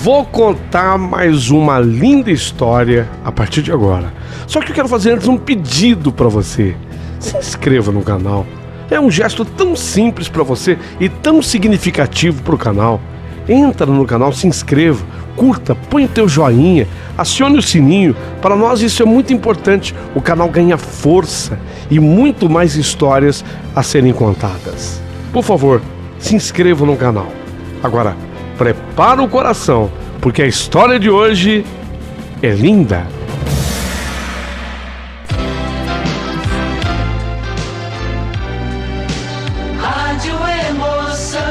Vou contar mais uma linda história a partir de agora. Só que eu quero fazer antes um pedido para você. Se inscreva no canal. É um gesto tão simples para você e tão significativo para o canal. Entra no canal, se inscreva, curta, põe o teu joinha, acione o sininho. Para nós isso é muito importante. O canal ganha força e muito mais histórias a serem contadas. Por favor, se inscreva no canal. Agora, prepara o coração, porque a história de hoje é linda. Rádio Emoção.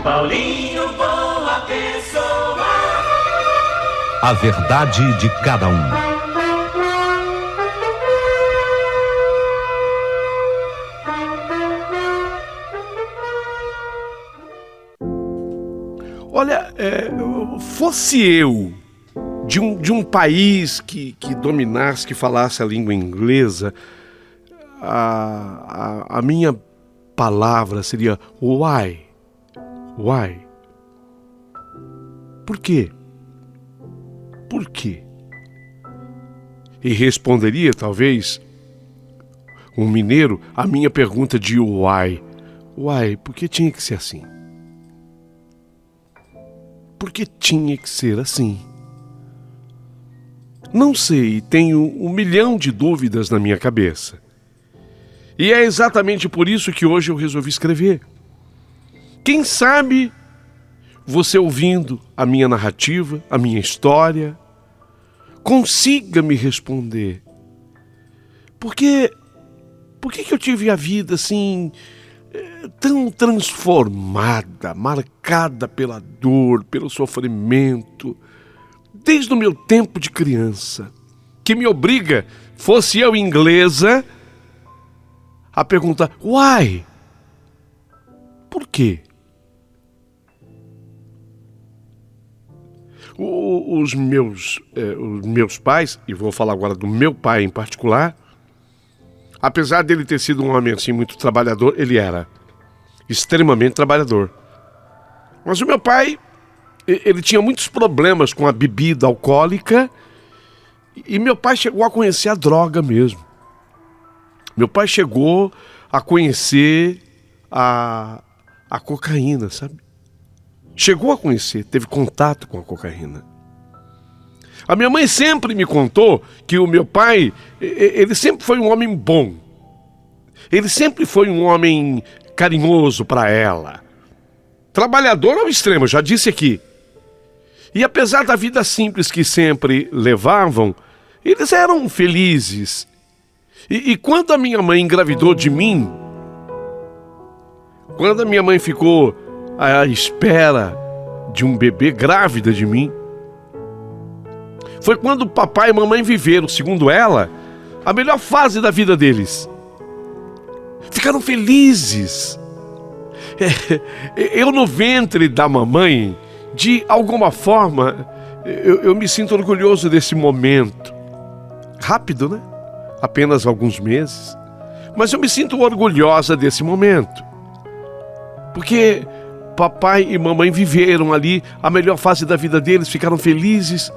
Paulinho, boa pessoa. A verdade de cada um. Olha, fosse eu de um país que dominasse, que falasse a língua inglesa, a minha palavra seria why? Why? Por quê? Por quê? E responderia, talvez, um mineiro, a minha pergunta de why. Why? Por que tinha que ser assim? Porque tinha que ser assim. Não sei, tenho 1 milhão de dúvidas na minha cabeça. E é exatamente por isso que hoje eu resolvi escrever. Quem sabe você ouvindo a minha narrativa, a minha história, consiga me responder. Por que eu tive a vida assim, tão transformada, marcada pela dor, pelo sofrimento, desde o meu tempo de criança, que me obriga, fosse eu inglesa, a perguntar, why? Por quê? Os meus pais, e vou falar agora do meu pai em particular, apesar dele ter sido um homem assim muito trabalhador, ele era extremamente trabalhador. Mas o meu pai, ele tinha muitos problemas com a bebida alcoólica e meu pai chegou a conhecer a droga mesmo. Meu pai chegou a conhecer a cocaína, sabe? Chegou a conhecer, teve contato com a cocaína. A minha mãe sempre me contou que o meu pai, ele sempre foi um homem bom. Ele sempre foi um homem carinhoso para ela. Trabalhador ao extremo, já disse aqui. E apesar da vida simples que sempre levavam, eles eram felizes. E quando a minha mãe engravidou de mim, quando a minha mãe ficou à espera de um bebê, grávida de mim, foi quando o papai e a mamãe viveram, segundo ela, a melhor fase da vida deles. Ficaram felizes. Eu no ventre da mamãe, de alguma forma, eu me sinto orgulhoso desse momento. Rápido, né? Apenas alguns meses. Mas eu me sinto orgulhosa desse momento. Porque papai e mamãe viveram ali a melhor fase da vida deles, ficaram felizes.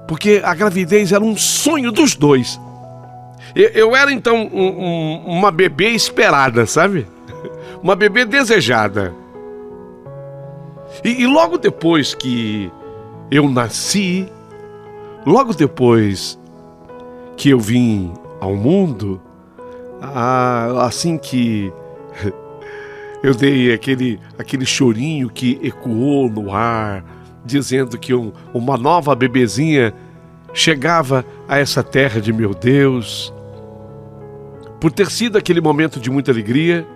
Porque a gravidez era um sonho dos dois. Eu era então uma bebê esperada, sabe? Uma bebê desejada. E logo depois que eu nasci, logo depois que eu vim ao mundo, assim que eu dei aquele chorinho que ecoou no ar, dizendo que uma nova bebezinha chegava a essa terra de meu Deus. Por ter sido aquele momento de muita alegria,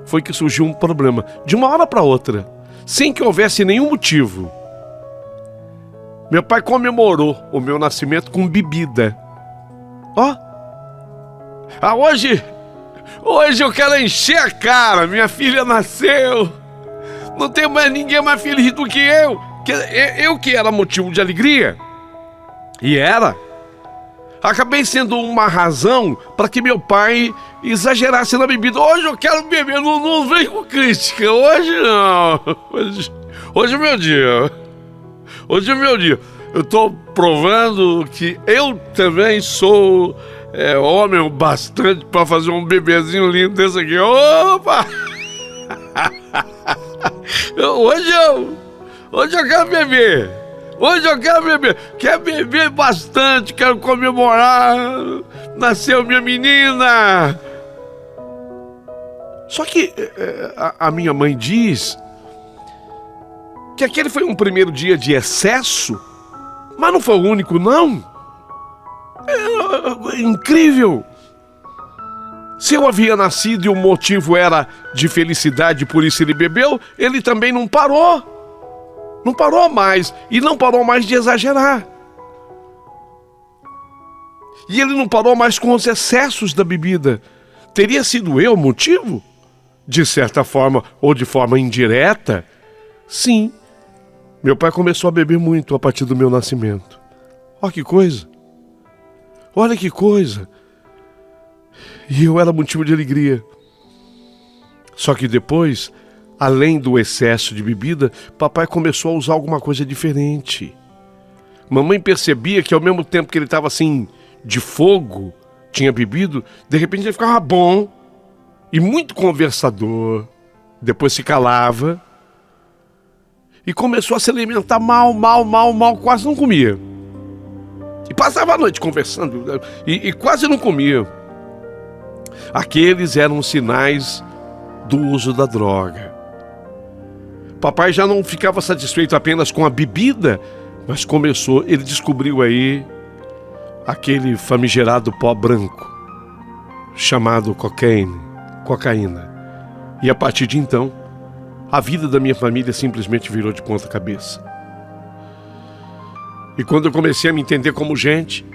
foi que surgiu um problema. De uma hora para outra, sem que houvesse nenhum motivo, meu pai comemorou o meu nascimento com bebida. Hoje eu quero encher a cara, minha filha nasceu. Não tem mais ninguém mais feliz do que eu. Eu que era motivo de alegria. E era. Acabei sendo uma razão para que meu pai exagerasse na bebida. Hoje eu quero beber, não vem com crítica. Hoje não. Hoje é meu dia. Hoje é meu dia. Eu tô provando que eu também sou homem bastante para fazer um bebezinho lindo desse aqui. Opa! Hoje eu quero beber. Hoje eu quero beber. Quero beber bastante, quero comemorar. Nasceu minha menina. Só que a minha mãe diz que aquele foi um primeiro dia de excesso, mas não foi o único, não. É incrível. Se eu havia nascido e o motivo era de felicidade, por isso ele bebeu, ele também não parou. Não parou mais. E não parou mais de exagerar. E ele não parou mais com os excessos da bebida. Teria sido eu o motivo? De certa forma, ou de forma indireta? Sim. Meu pai começou a beber muito a partir do meu nascimento. Olha que coisa. Olha que coisa. E eu era motivo de alegria. Só que depois, além do excesso de bebida, papai começou a usar alguma coisa diferente. Mamãe percebia que ao mesmo tempo que ele estava assim, de fogo, tinha bebido, de repente ele ficava bom e muito conversador. Depois se calava e começou a se alimentar mal, quase não comia. E passava a noite conversando e quase não comia. Aqueles eram sinais do uso da droga. Papai já não ficava satisfeito apenas com a bebida, mas ele descobriu aí aquele famigerado pó branco, chamado cocaína. E a partir de então, a vida da minha família simplesmente virou de ponta cabeça. E quando eu comecei a me entender como gente,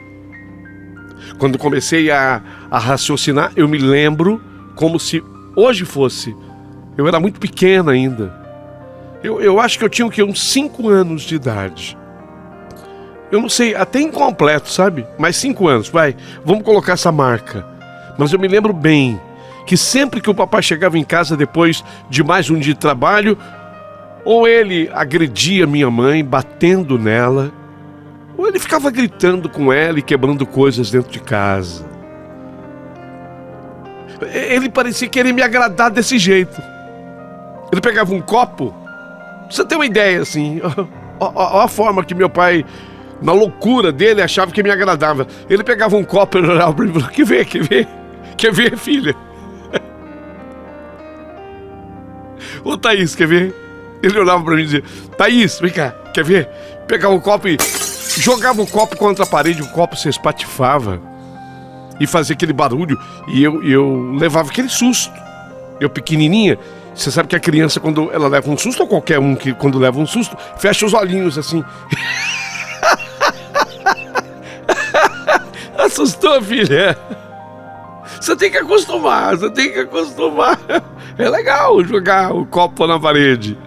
quando comecei a raciocinar, eu me lembro como se hoje fosse. Eu era muito pequena ainda. Eu acho que eu tinha uns 5 anos de idade. Eu não sei, até incompleto, sabe? Mas 5 anos, vai. Vamos colocar essa marca. Mas eu me lembro bem que sempre que o papai chegava em casa depois de mais um dia de trabalho, ou ele agredia minha mãe, batendo nela, ou ele ficava gritando com ela e quebrando coisas dentro de casa. Ele parecia querer me agradar desse jeito. Ele pegava um copo, pra você ter uma ideia assim, a forma que meu pai, na loucura dele, achava que me agradava. Ele pegava um copo e olhava pra mim e falava: quer ver, filha? Ô Thaís, quer ver? Ele olhava pra mim e dizia: Thaís, vem cá, quer ver? Pegava um copo e jogava o copo contra a parede, o copo se espatifava e fazia aquele barulho, e eu levava aquele susto. Eu pequenininha, você sabe que a criança, quando ela leva um susto, ou qualquer um que quando leva um susto, fecha os olhinhos assim. Assustou, filha? Você tem que acostumar. É legal jogar o copo na parede.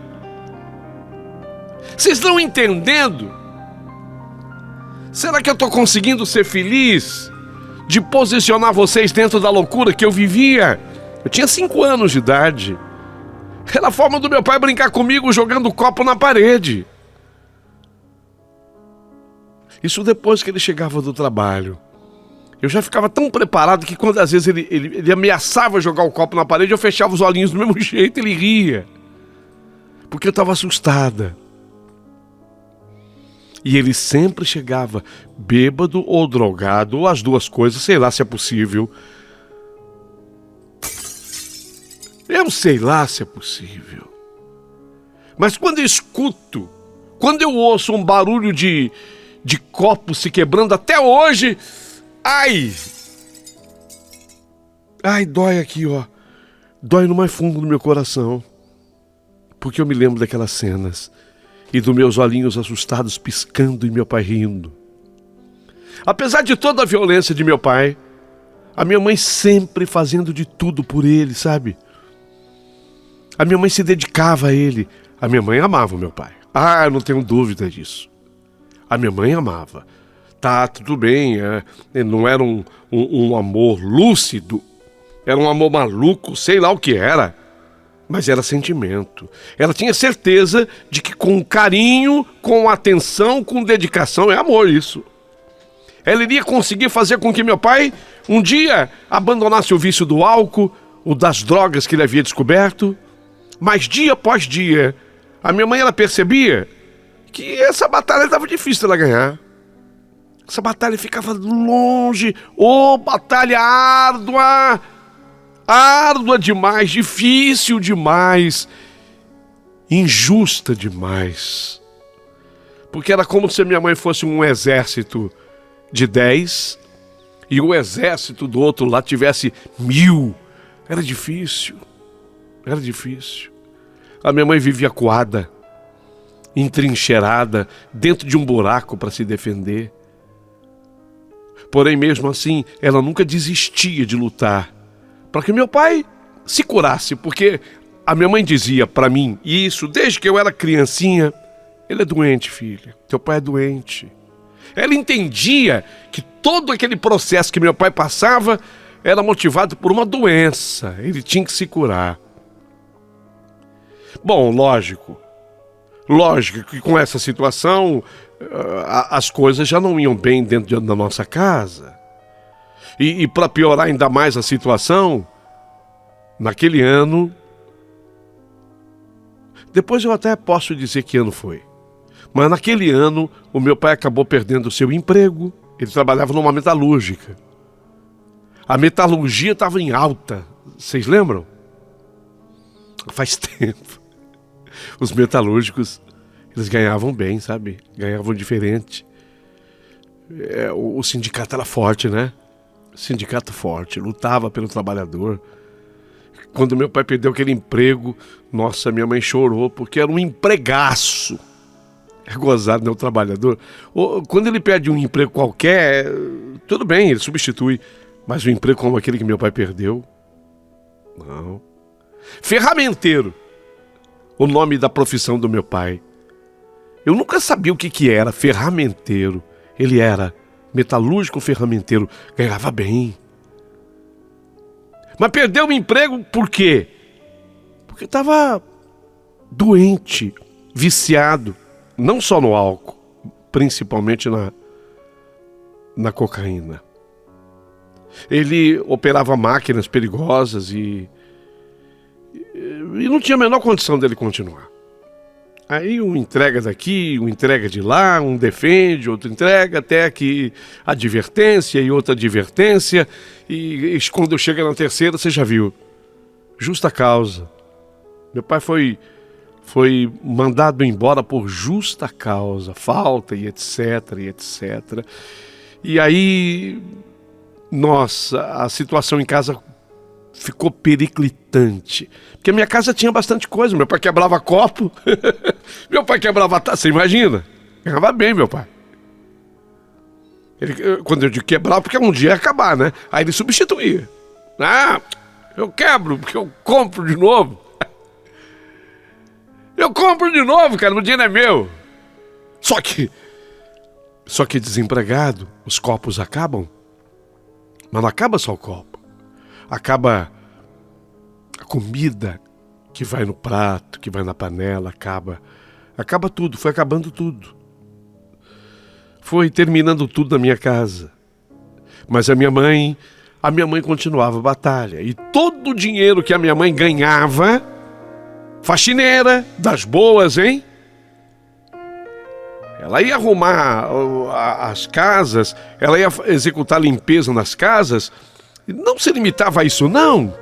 Vocês estão entendendo? Será que eu estou conseguindo ser feliz de posicionar vocês dentro da loucura que eu vivia? Eu tinha 5 anos de idade. Era a forma do meu pai brincar comigo jogando copo na parede. Isso depois que ele chegava do trabalho. Eu já ficava tão preparado que quando às vezes ele ameaçava jogar o copo na parede, eu fechava os olhinhos do mesmo jeito, ele ria. Porque eu estava assustada. E ele sempre chegava bêbado ou drogado, ou as duas coisas, sei lá se é possível. Eu sei lá se é possível. Mas quando eu escuto, quando eu ouço um barulho de copo se quebrando até hoje, ai, dói aqui, ó. Dói no mais fundo do meu coração. Porque eu me lembro daquelas cenas e dos meus olhinhos assustados piscando e meu pai rindo. Apesar de toda a violência de meu pai, a minha mãe sempre fazendo de tudo por ele, sabe? A minha mãe se dedicava a ele. A minha mãe amava o meu pai. Eu não tenho dúvida disso. A minha mãe amava. Tá, tudo bem, não era um amor lúcido, era um amor maluco, sei lá o que era, mas era sentimento. Ela tinha certeza de que com carinho, com atenção, com dedicação, é amor isso. Ela iria conseguir fazer com que meu pai um dia abandonasse o vício do álcool, o das drogas que ele havia descoberto, mas dia após dia, a minha mãe ela percebia que essa batalha estava difícil ela ganhar. Essa batalha ficava longe. Batalha árdua! Árdua demais, difícil demais, injusta demais. Porque era como se a minha mãe fosse um exército de 10 e o exército do outro lá tivesse 1000. Era difícil. Era difícil. A minha mãe vivia acuada, entrincheirada, dentro de um buraco para se defender. Porém, mesmo assim, ela nunca desistia de lutar para que meu pai se curasse, porque a minha mãe dizia para mim, e isso desde que eu era criancinha, ele é doente, filha, teu pai é doente. Ela entendia que todo aquele processo que meu pai passava era motivado por uma doença, ele tinha que se curar. Bom, lógico que com essa situação as coisas já não iam bem dentro da nossa casa. E para piorar ainda mais a situação, naquele ano, depois eu até posso dizer que ano foi, mas naquele ano o meu pai acabou perdendo o seu emprego. Ele trabalhava numa metalúrgica. A metalurgia estava em alta, vocês lembram? Faz tempo. Os metalúrgicos, eles ganhavam bem, sabe? Ganhavam diferente. O sindicato era forte, né? Sindicato forte, lutava pelo trabalhador. Quando meu pai perdeu aquele emprego, nossa, minha mãe chorou, porque era um empregaço. É gozado, né, o trabalhador. Quando ele perde um emprego qualquer, tudo bem, ele substitui. Mas um emprego como aquele que meu pai perdeu, não. Ferramenteiro, o nome da profissão do meu pai. Eu nunca sabia o que era ferramenteiro. Ele era metalúrgico ferramenteiro, ganhava bem. Mas perdeu o emprego por quê? Porque estava doente, viciado, não só no álcool, principalmente na cocaína. Ele operava máquinas perigosas e não tinha a menor condição dele continuar. Aí um entrega daqui, um entrega de lá, um defende, outro entrega, até que advertência e outra advertência. E quando chega na terceira, você já viu. Justa causa. Meu pai foi mandado embora por justa causa, falta e etc, e etc. E aí, nossa, a situação em casa ficou periclitante. Porque a minha casa tinha bastante coisa. Meu pai quebrava copo. Meu pai quebrava taça. Você imagina? Ganhava bem, meu pai. Quando eu digo quebrar, porque um dia ia acabar, né? Aí ele substituía. Ah, eu quebro, porque eu compro de novo. Eu compro de novo, cara. O dinheiro é meu. Só que desempregado, os copos acabam. Mas não acaba só o copo. Acaba a comida que vai no prato, que vai na panela, acaba tudo, foi acabando tudo. Foi terminando tudo na minha casa. Mas a minha mãe continuava a batalha. E todo o dinheiro que a minha mãe ganhava, faxineira, das boas, hein? Ela ia arrumar as casas, ela ia executar limpeza nas casas. E não se limitava a isso, não.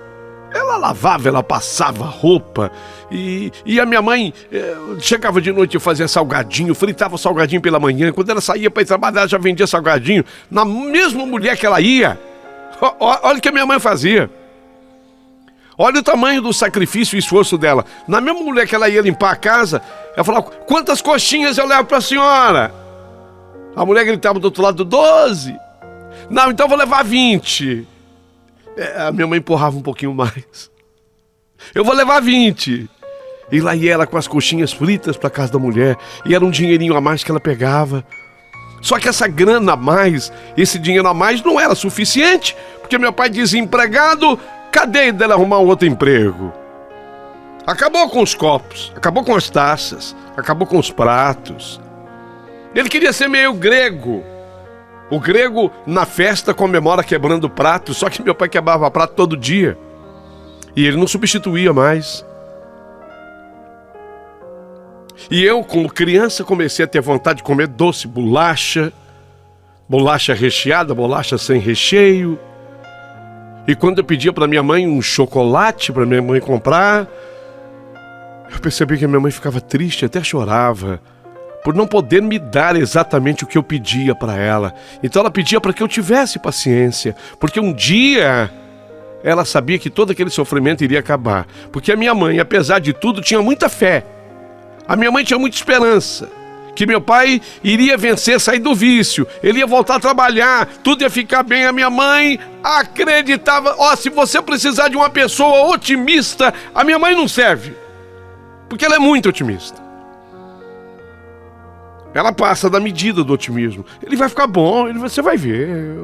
Ela lavava, ela passava roupa. E a minha mãe chegava de noite e fazia salgadinho, fritava salgadinho pela manhã. Quando ela saía para ir trabalhar, ela já vendia salgadinho. Na mesma mulher que ela ia. Olha o que a minha mãe fazia. Olha o tamanho do sacrifício e esforço dela. Na mesma mulher que ela ia limpar a casa, ela falava, quantas coxinhas eu levo para a senhora? A mulher gritava do outro lado, 12. Não, então eu vou levar 20. A minha mãe empurrava um pouquinho mais. Eu vou levar 20. E lá ia ela com as coxinhas fritas para casa da mulher. E era um dinheirinho a mais que ela pegava. Só que essa grana a mais, esse dinheiro a mais não era suficiente, porque meu pai desempregado, cadê dele arrumar um outro emprego? Acabou com os copos, acabou com as taças, acabou com os pratos. Ele queria ser meio grego. O grego na festa comemora quebrando prato, só que meu pai quebrava prato todo dia. E ele não substituía mais. E eu, como criança, comecei a ter vontade de comer doce, bolacha recheada, bolacha sem recheio. E quando eu pedia para minha mãe um chocolate para minha mãe comprar, eu percebi que a minha mãe ficava triste, até chorava, por não poder me dar exatamente o que eu pedia para ela. Então ela pedia para que eu tivesse paciência, porque um dia ela sabia que todo aquele sofrimento iria acabar. Porque a minha mãe, apesar de tudo, tinha muita fé. A minha mãe tinha muita esperança que meu pai iria vencer, sair do vício, ele ia voltar a trabalhar, tudo ia ficar bem. A minha mãe acreditava. Se você precisar de uma pessoa otimista, a minha mãe não serve, porque ela é muito otimista. Ela passa da medida do otimismo. Ele vai ficar bom, você vai ver.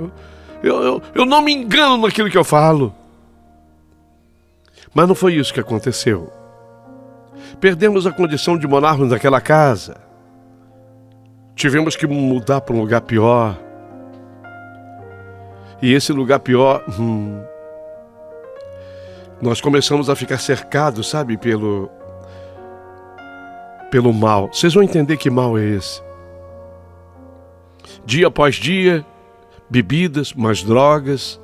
Eu não me engano naquilo que eu falo. Mas não foi isso que aconteceu. Perdemos a condição de morarmos naquela casa. Tivemos que mudar para um lugar pior. E esse lugar pior, nós começamos a ficar cercados, sabe, pelo mal. Vocês vão entender que mal é esse. Dia após dia, bebidas, mais drogas.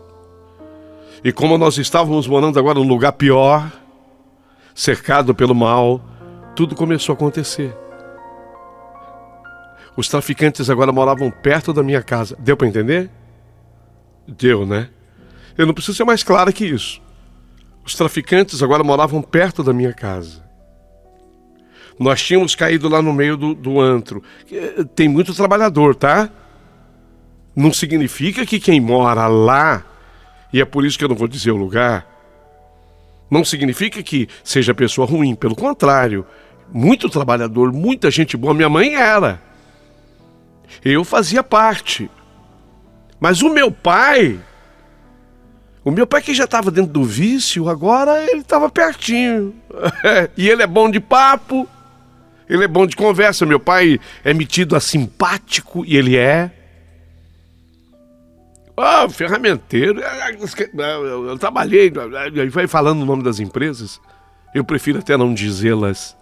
E como nós estávamos morando agora num lugar pior, cercado pelo mal, tudo começou a acontecer. Os traficantes agora moravam perto da minha casa. Deu para entender? Deu, né? Eu não preciso ser mais claro que isso. Os traficantes agora moravam perto da minha casa. Nós tínhamos caído lá no meio do antro. Tem muito trabalhador, tá? Não significa que quem mora lá, e é por isso que eu não vou dizer o lugar, não significa que seja pessoa ruim. Pelo contrário, muito trabalhador, muita gente boa. Minha mãe era. Eu fazia parte. Mas o meu pai que já estava dentro do vício, agora ele estava pertinho. E ele é bom de papo, ele é bom de conversa. Meu pai é metido a simpático, e ele é. Ferramenteiro. Eu trabalhei, aí vai falando o nome das empresas. Eu prefiro até não dizê-las.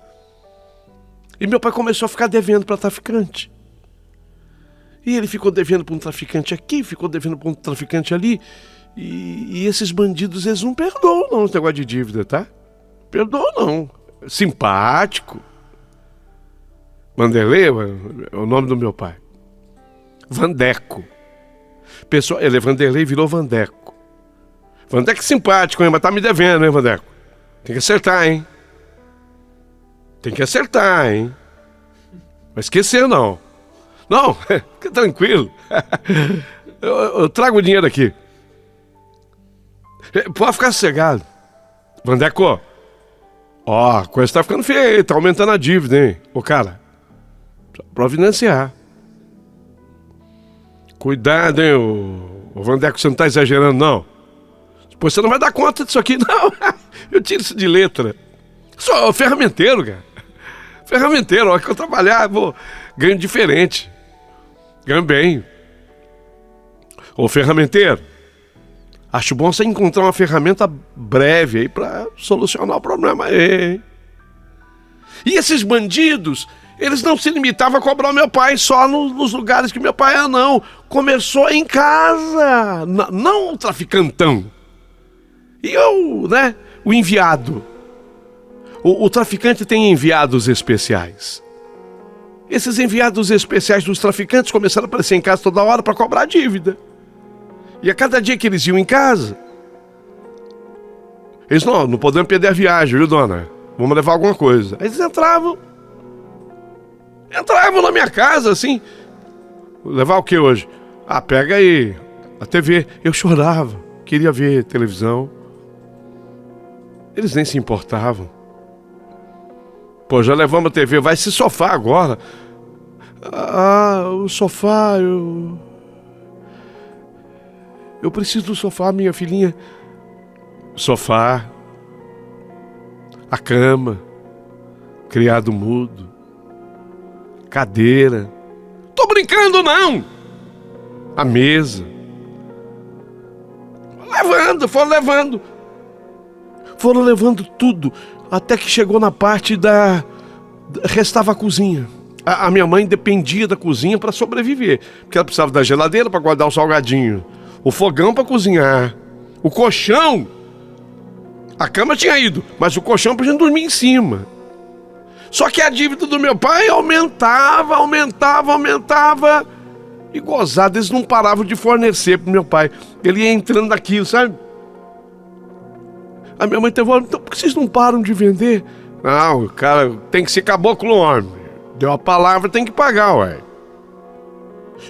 E meu pai começou a ficar devendo para traficante. E ele ficou devendo para um traficante aqui, ficou devendo para um traficante ali. E esses bandidos, eles não perdoam não, esse negócio de dívida, tá? Perdoam não. Simpático. Vanderlei é o nome do meu pai. Vandeco. Pessoal, ele é Vanderlei, virou Vandeco. Vandeco é simpático, hein? Mas tá me devendo, hein, Vandeco? Tem que acertar, hein? Tem que acertar, hein? Não esquecer, não. Não, fica tranquilo. Eu trago o dinheiro aqui. Pode ficar sossegado. Vandeco, a coisa tá ficando feia, tá aumentando a dívida, hein? Cara, providenciar. Cuidado, hein, o Vandeco, você não tá exagerando, não. Depois você não vai dar conta disso aqui, não. Eu tiro isso de letra. Sou ferramenteiro, cara. Ferramenteiro, a hora que eu trabalhar, ganho diferente. Ganho bem. Ô, ferramenteiro, acho bom você encontrar uma ferramenta breve aí pra solucionar o problema aí, hein? E esses bandidos, eles não se limitavam a cobrar o meu pai só nos lugares que meu pai não. Começou em casa, não o traficantão. E eu, né, o enviado. O traficante tem enviados especiais. Esses enviados especiais dos traficantes começaram a aparecer em casa toda hora para cobrar a dívida. E a cada dia que eles iam em casa, eles, não podemos perder a viagem, viu, dona? Vamos levar alguma coisa. Aí eles entravam na minha casa, assim. Levar o que hoje? Pega aí a TV. Eu chorava, queria ver televisão. Eles nem se importavam. Já levamos a TV, vai se sofá agora. O sofá, eu preciso do sofá, minha filhinha. Sofá, a cama, criado mudo, cadeira. Tô brincando, não! A mesa. Foram levando tudo, até que chegou na parte restava a cozinha. A minha mãe dependia da cozinha para sobreviver, porque ela precisava da geladeira para guardar o salgadinho, o fogão para cozinhar, o colchão. A cama tinha ido, mas o colchão pra gente dormir em cima. Só que a dívida do meu pai aumentava. E gozado, eles não paravam de fornecer pro meu pai. Ele ia entrando naquilo, sabe? A minha mãe teve então por que vocês não param de vender? Não, cara, tem que ser caboclo homem. Deu a palavra, tem que pagar, ué.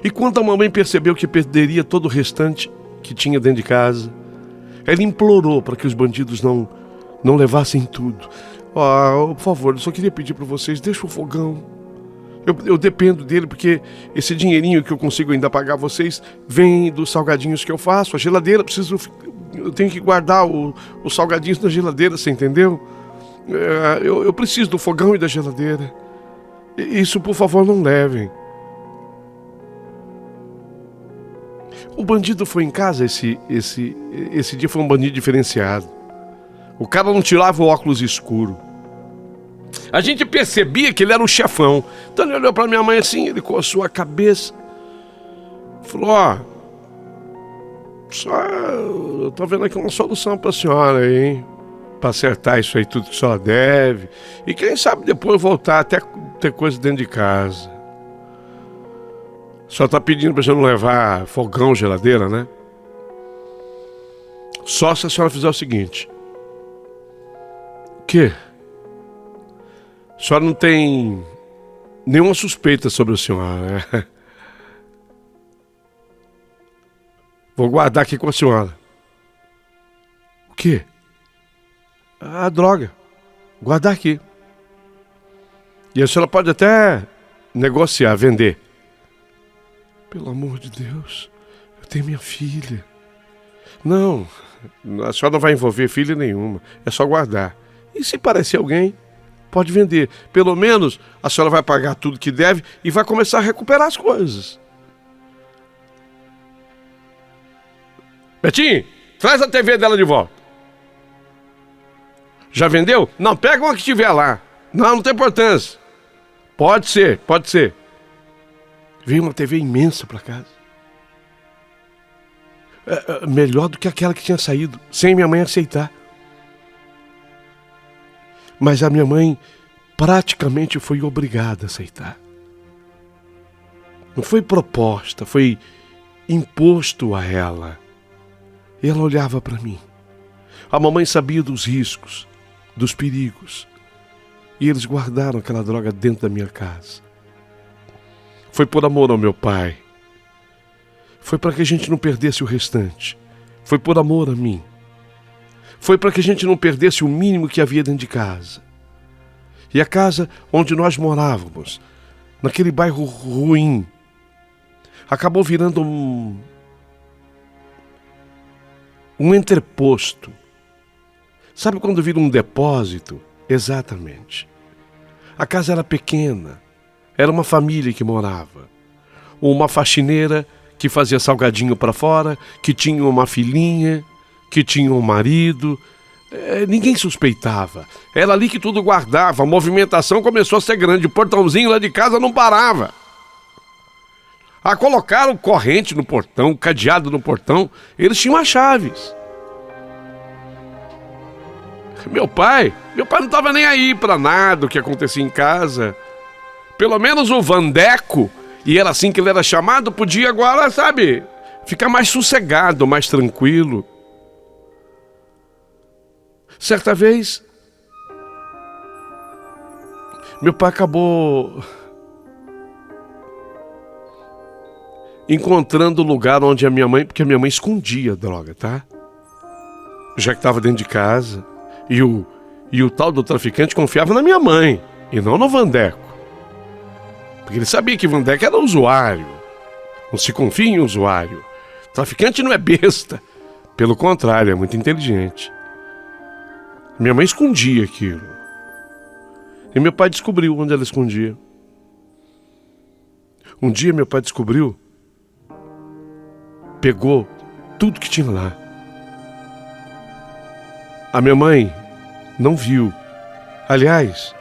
E quando a mamãe percebeu que perderia todo o restante que tinha dentro de casa, ela implorou para que os bandidos não levassem tudo. Por favor, eu só queria pedir para vocês, deixa o fogão. Eu dependo dele, porque esse dinheirinho que eu consigo ainda pagar vocês vem dos salgadinhos que eu faço. A geladeira, eu tenho que guardar os salgadinhos na geladeira, você entendeu? Eu preciso do fogão e da geladeira. Isso, por favor, não levem. O bandido foi em casa esse dia, foi um bandido diferenciado. O cara não tirava o óculos escuro. A gente percebia que ele era o chefão. Então ele olhou pra minha mãe assim, ele coçou a cabeça. Falou, eu tô vendo aqui uma solução pra senhora aí, hein? Pra acertar isso aí tudo que a senhora deve. E quem sabe depois voltar até ter coisa dentro de casa. Só tá pedindo pra você não levar fogão, geladeira, né? Só se a senhora fizer o seguinte. O quê? A senhora não tem nenhuma suspeita sobre a senhora, né? Vou guardar aqui com a senhora. O quê? A droga. Guardar aqui. E a senhora pode até negociar, vender. Pelo amor de Deus, eu tenho minha filha. Não, a senhora não vai envolver filha nenhuma. É só guardar. E se parecer alguém, pode vender. Pelo menos a senhora vai pagar tudo que deve e vai começar a recuperar as coisas. Betinho, traz a TV dela de volta. Já vendeu? Não, pega uma que tiver lá. Não tem importância. Pode ser. Veio uma TV imensa para casa. Melhor do que aquela que tinha saído, sem minha mãe aceitar. Mas a minha mãe praticamente foi obrigada a aceitar. Não foi proposta, foi imposto a ela. E ela olhava para mim. A mamãe sabia dos riscos, dos perigos. E eles guardaram aquela droga dentro da minha casa. Foi por amor ao meu pai. Foi para que a gente não perdesse o restante. Foi por amor a mim. Foi para que a gente não perdesse o mínimo que havia dentro de casa. E a casa onde nós morávamos, naquele bairro ruim, acabou virando um entreposto. Sabe quando vira um depósito? Exatamente. A casa era pequena. Era uma família que morava. Uma faxineira que fazia salgadinho para fora, que tinha uma filhinha, que tinha um marido. Ninguém suspeitava. Era ali que tudo guardava. A movimentação começou a ser grande. O portãozinho lá de casa não parava. Colocaram corrente no portão, cadeado no portão. Eles tinham as chaves. Meu pai não estava nem aí para nada o que acontecia em casa. Pelo menos o Vandeco, e era assim que ele era chamado, podia agora, sabe, ficar mais sossegado, mais tranquilo. Certa vez, meu pai acabou encontrando o lugar onde a minha mãe, porque a minha mãe escondia a droga, tá? Já que estava dentro de casa, e o tal do traficante confiava na minha mãe, e não no Vandeco. Porque ele sabia que Vandeco era usuário. Não se confia em usuário. Traficante não é besta. Pelo contrário, é muito inteligente. Minha mãe escondia aquilo. E meu pai descobriu onde ela escondia. Um dia meu pai descobriu, pegou tudo que tinha lá. A minha mãe não viu. Aliás,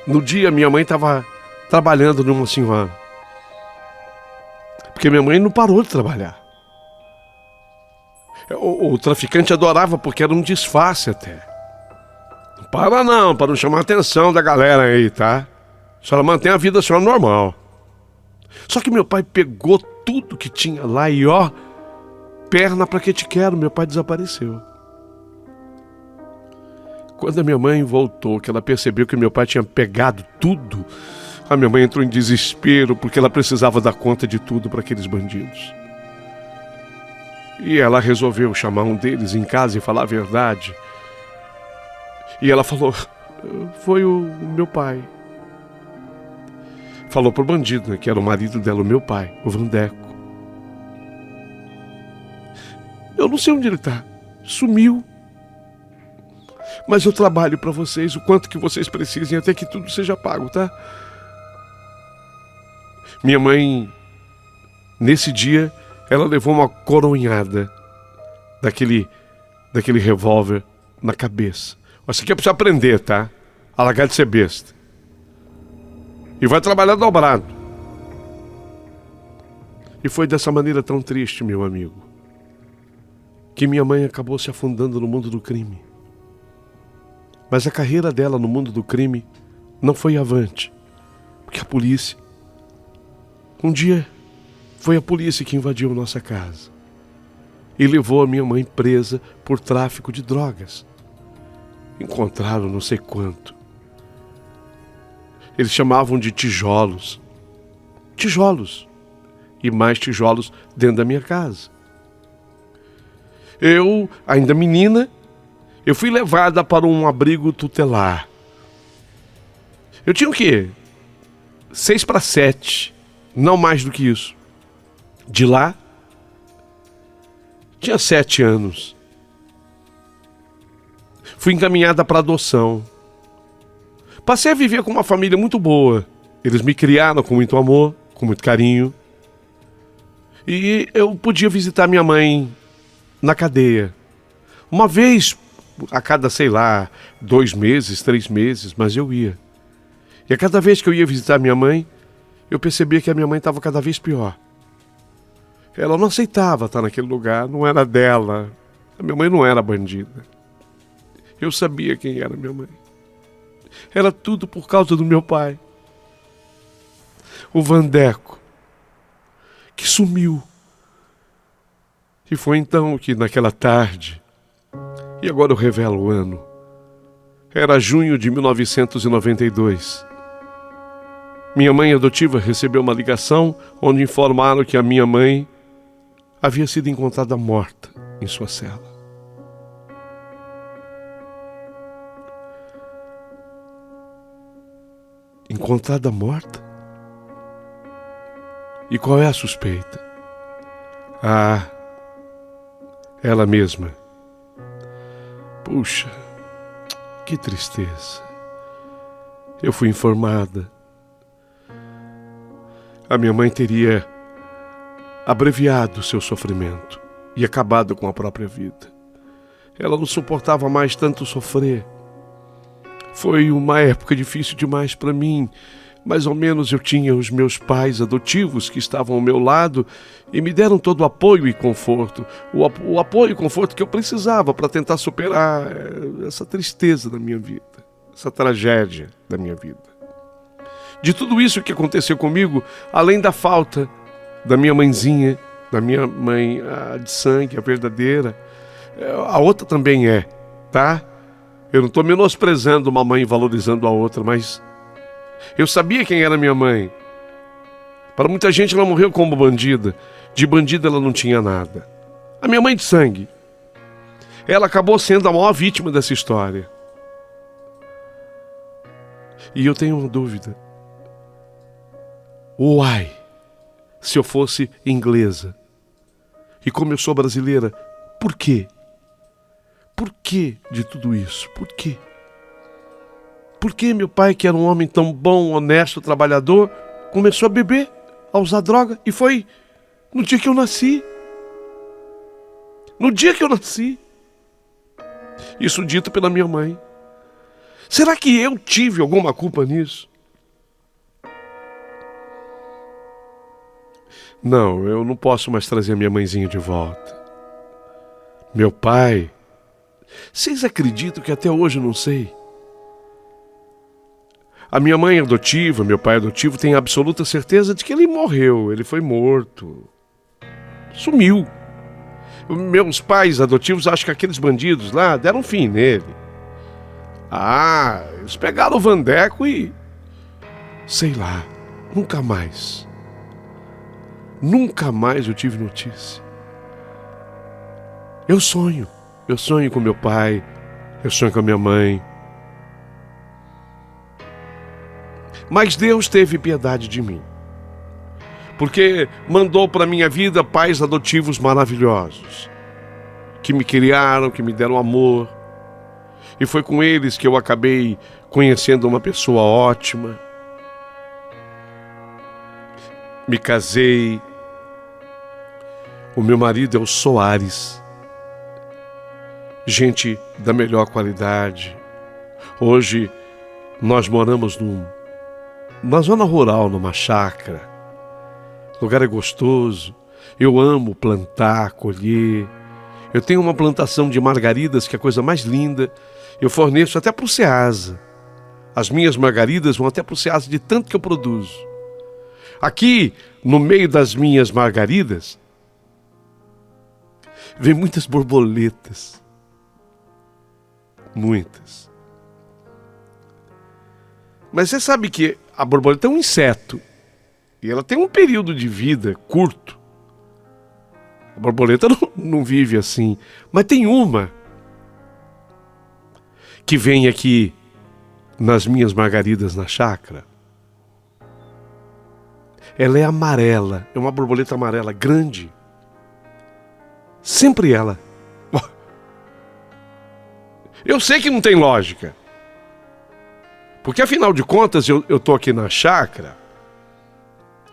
no dia minha mãe estava trabalhando numa senhora. Porque minha mãe não parou de trabalhar. O traficante adorava porque era um disfarce até. Não para não, para não chamar a atenção da galera aí, tá? A senhora mantém a vida só normal. Só que meu pai pegou tudo que tinha lá e ó, perna pra que te quero, meu pai desapareceu. Quando a minha mãe voltou, que ela percebeu que meu pai tinha pegado tudo, a minha mãe entrou em desespero porque ela precisava dar conta de tudo para aqueles bandidos. E ela resolveu chamar um deles em casa e falar a verdade. E ela falou, foi o meu pai. Falou pro bandido, né, que era o marido dela, o meu pai, o Vandeco. Eu não sei onde ele tá. Sumiu. Mas eu trabalho para vocês o quanto que vocês precisem até que tudo seja pago, tá? Minha mãe, nesse dia, ela levou uma coronhada daquele revólver na cabeça. Isso aqui é pra você aprender, tá? A largar de ser besta. E vai trabalhar dobrado. E foi dessa maneira tão triste, meu amigo, que minha mãe acabou se afundando no mundo do crime. Mas a carreira dela no mundo do crime não foi avante. Porque a polícia... Um dia, foi a polícia que invadiu nossa casa e levou a minha mãe presa por tráfico de drogas. Encontraram não sei quanto. Eles chamavam de tijolos. Tijolos. E mais tijolos dentro da minha casa. Eu, ainda menina, eu fui levada para um abrigo tutelar. Eu tinha o quê? 6 para 7. Não mais do que isso. De lá, tinha 7 anos. Fui encaminhada para adoção. Passei a viver com uma família muito boa. Eles me criaram com muito amor, com muito carinho. E eu podia visitar minha mãe na cadeia. Uma vez a cada, 2 meses, 3 meses, mas eu ia. E a cada vez que eu ia visitar minha mãe, eu percebia que a minha mãe estava cada vez pior. Ela não aceitava estar naquele lugar, não era dela. A minha mãe não era bandida. Eu sabia quem era minha mãe. Era tudo por causa do meu pai. O Vandeco, que sumiu. E foi então que naquela tarde, e agora eu revelo o ano, era junho de 1992. Minha mãe adotiva recebeu uma ligação onde informaram que a minha mãe havia sido encontrada morta em sua cela. Encontrada morta? E qual é a suspeita? Ah, ela mesma. Puxa, que tristeza. Eu fui informada. A minha mãe teria abreviado seu sofrimento e acabado com a própria vida. Ela não suportava mais tanto sofrer. Foi uma época difícil demais para mim, mas ao menos eu tinha os meus pais adotivos que estavam ao meu lado e me deram todo o apoio e conforto. O apoio e conforto que eu precisava para tentar superar essa tristeza da minha vida, essa tragédia da minha vida. De tudo isso que aconteceu comigo, além da falta da minha mãezinha, da minha mãe de sangue, a verdadeira, a outra também tá? Eu não estou menosprezando uma mãe e valorizando a outra, mas eu sabia quem era minha mãe. Para muita gente ela morreu como bandida. De bandida ela não tinha nada. A minha mãe de sangue, ela acabou sendo a maior vítima dessa história. E eu tenho uma dúvida. Uai, se eu fosse inglesa. E como eu sou brasileira, por quê? Por que de tudo isso? Por quê? Por que meu pai, que era um homem tão bom, honesto, trabalhador, começou a beber, a usar droga? E foi no dia que eu nasci. No dia que eu nasci. Isso dito pela minha mãe. Será que eu tive alguma culpa nisso? Não, eu não posso mais trazer minha mãezinha de volta. Meu pai... Vocês acreditam que até hoje eu não sei? A minha mãe adotiva, meu pai adotivo, tem absoluta certeza de que ele morreu, ele foi morto. Sumiu. Meus pais adotivos acham que aqueles bandidos lá deram fim nele. Eles pegaram o Vandeco e... sei lá, nunca mais. Nunca mais eu tive notícia. Eu sonho com meu pai, eu sonho com a minha mãe. Mas Deus teve piedade de mim, porque mandou para minha vida pais adotivos maravilhosos, que me criaram, que me deram amor, e foi com eles que eu acabei conhecendo uma pessoa ótima. Me casei. O meu marido é o Soares, gente da melhor qualidade. Hoje nós moramos numa zona rural, numa chácara. O lugar é gostoso. Eu amo plantar, colher. Eu tenho uma plantação de margaridas que é a coisa mais linda. Eu forneço até para o Ceasa. As minhas margaridas vão até para o Ceasa de tanto que eu produzo. Aqui, no meio das minhas margaridas, vem muitas borboletas. Muitas. Mas você sabe que a borboleta é um inseto. E ela tem um período de vida curto. A borboleta não vive assim. Mas tem uma que vem aqui nas minhas margaridas na chácara. Ela é amarela. É uma borboleta amarela grande. Sempre ela. Eu sei que não tem lógica. Porque afinal de contas eu estou aqui na chácara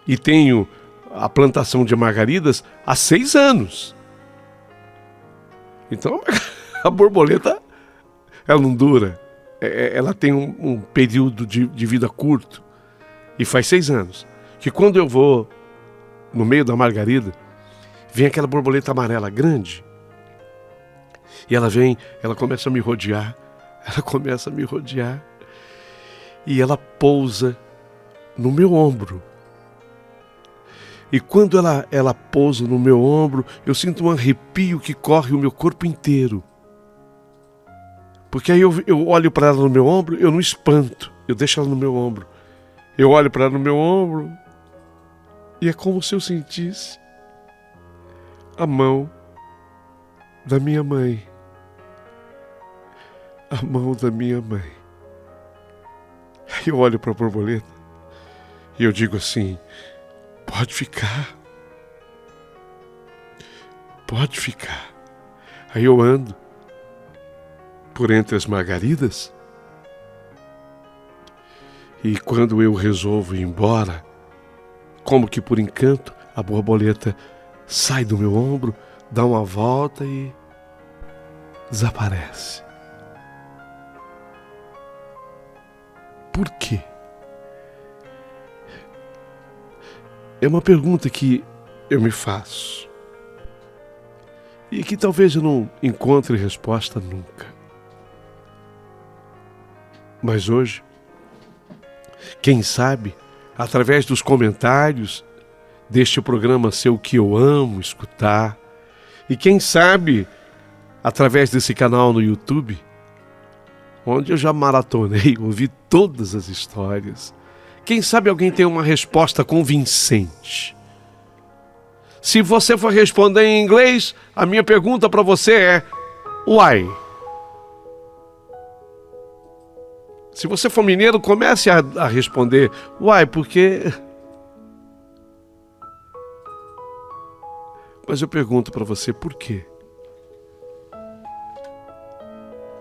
e tenho a plantação de margaridas há 6 anos. Então a borboleta, ela não dura. Ela tem um período de vida curto. E faz 6 anos. Que quando eu vou no meio da margarida, vem aquela borboleta amarela grande. E ela vem, ela começa a me rodear. Ela começa a me rodear. E ela pousa no meu ombro. E quando ela pousa no meu ombro, eu sinto um arrepio que corre o meu corpo inteiro. Porque aí eu olho para ela no meu ombro, eu não espanto. Eu deixo ela no meu ombro. Eu olho para ela no meu ombro e é como se eu sentisse a mão da minha mãe. A mão da minha mãe. Aí eu olho para a borboleta e eu digo assim: pode ficar. Pode ficar. Aí eu ando por entre as margaridas e quando eu resolvo ir embora, como que por encanto, a borboleta sai do meu ombro, dá uma volta e desaparece. Por quê? É uma pergunta que eu me faço e que talvez eu não encontre resposta nunca. Mas hoje, quem sabe, através dos comentários deste programa Ser o que eu amo escutar, e quem sabe, através desse canal no YouTube, onde eu já maratonei, ouvi todas as histórias, quem sabe alguém tem uma resposta convincente. Se você for responder em inglês, a minha pergunta para você é: why? Se você for mineiro, comece a responder: why? Porque Mas eu pergunto para você, por quê?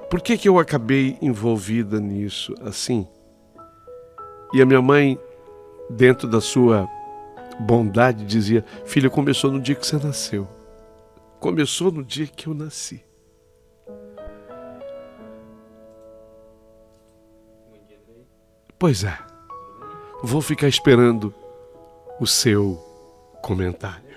Por que que eu acabei envolvida nisso assim? E a minha mãe, dentro da sua bondade, dizia: filha, começou no dia que você nasceu. Começou no dia que eu nasci. Pois é. Vou ficar esperando o seu comentário.